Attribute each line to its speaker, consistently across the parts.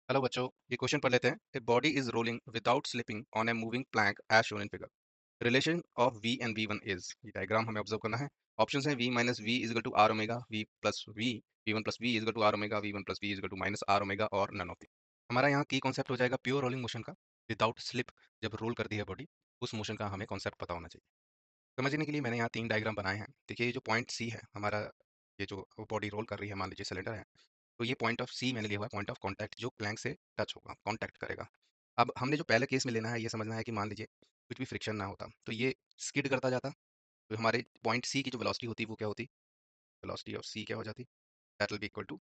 Speaker 1: Hello बच्चों, ये question पढ़ लेते हैं। A body is rolling without slipping on a moving plank as shown in figure. Relation of v and v one is, ये diagram हमें observe करना है। ऑप्शंस हैं v minus v is equal to r omega, v plus v one plus v is equal to r omega, v one plus v is equal to minus r omega और none of the. हमारा यहाँ की concept हो जाएगा pure rolling motion का, without slip. जब role करती है बॉडी, उस मोशन का हमें कॉन्सेप्ट पता होना चाहिए। समझने के लिए मैंने यहाँ तीन डायग्राम बनाए हैं। देखिए, ये जो पॉइंट सी है हमारा, ये जो बॉडी रोल कर रही है, मान लीजिए सिलेंडर है, तो ये पॉइंट ऑफ सी मैंने लिया हुआ है, पॉइंट ऑफ कांटेक्ट, जो प्लैंक से टच होगा, कांटेक्ट करेगा। अब हमने जो पहले केस में लेना है, ये समझना है कि मान लीजिए कुछ भी फ्रिक्शन ना होता तो ये स्किड करता जाता, तो हमारे पॉइंट सी की जो वेलोसिटी होती वो क्या होती, वेलोसिटी ऑफ सी क्या हो जाती, that will be equal two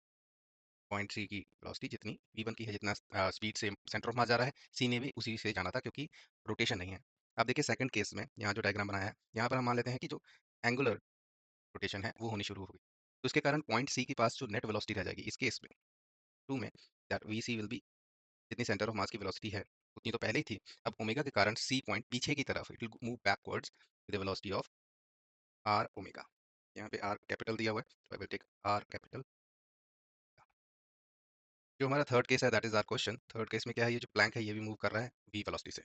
Speaker 1: point सी की वेलोसिटी जितनी वी वन की है, जितना स्पीड से सेंटर ऑफ मास जा रहा है, सी ने भी उसी से जाना था क्योंकि रोटेशन नहीं है। अब देखिए सेकंड केस में यहाँ जो डायग्राम बनाया है, यहाँ पर हम मान लेते हैं कि जो एंगुलर रोटेशन है वो होनी शुरू होगी, तो इसके कारण पॉइंट सी के पास जो नेट वेलोसिटी रह जाएगी इस केस में टू में, that v c will be, जितनी सेंटर ऑफ मास की वेलोसिटी है उतनी तो पहले ही थी। अब ओमेगा के कारण सी पॉइंट पीछे की तरफ it will move backwards with velocity of r omega. यहाँ पे आर कैपिटल दिया हुआ है, तो I will take r capital. जो हमारा थर्ड केस है that is our question. Third case में क्या है, ये जो प्लैंक है ये भी मूव कर रहा है वी वेलोसिटी से।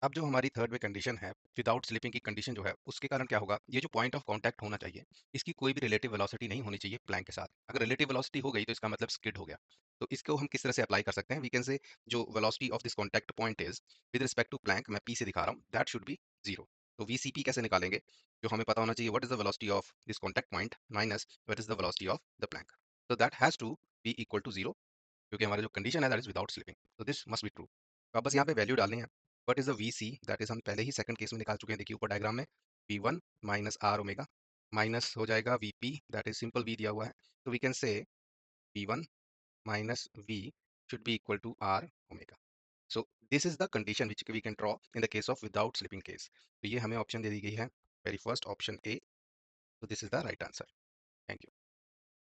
Speaker 1: अब जो हमारी थर्ड में कंडीशन है, विदाउट स्लिपिंग की कंडीशन जो है, उसके कारण क्या होगा, ये जो पॉइंट ऑफ कांटेक्ट होना चाहिए, इसकी कोई भी रिलेटिव वेलोसिटी नहीं होनी चाहिए प्लैंक के साथ। अगर रिलेटिव वेलोसिटी हो गई तो इसका मतलब स्किड हो गया। तो इसको हम किस तरह से अप्लाई कर सकते हैं, वी कैन से जो velocity of this contact point is with respect to plank, मैं पी से दिखा रहा हूँ, दैट शुड बी जीरो। तो वीसीपी कैसे निकालेंगे, जो हमें पता होना चाहिए, what is the velocity of this contact point minus what is the velocity of the plank. तो that has to be equal to zero, क्योंकि हमारा जो कंडीशन है दैट इज विदाउट स्लिपिंग, तो दिस मस्ट बी ट्रू। तो आप बस यहाँ पे वैल्यू डालनी है। What is the v c, that is हम पहले ही सेकंड केस में निकाल चुके हैं। देखिए ऊपर डायग्राम में v one minus r omega, minus हो जाएगा v p, that is simple v दिया हुआ है, तो we can say v one minus v should be equal to r omega. So this is the condition which we can draw in the case of without slipping case. तो ये हमें option दे दी गई है, very first option A, तो this is the right answer. Thank you.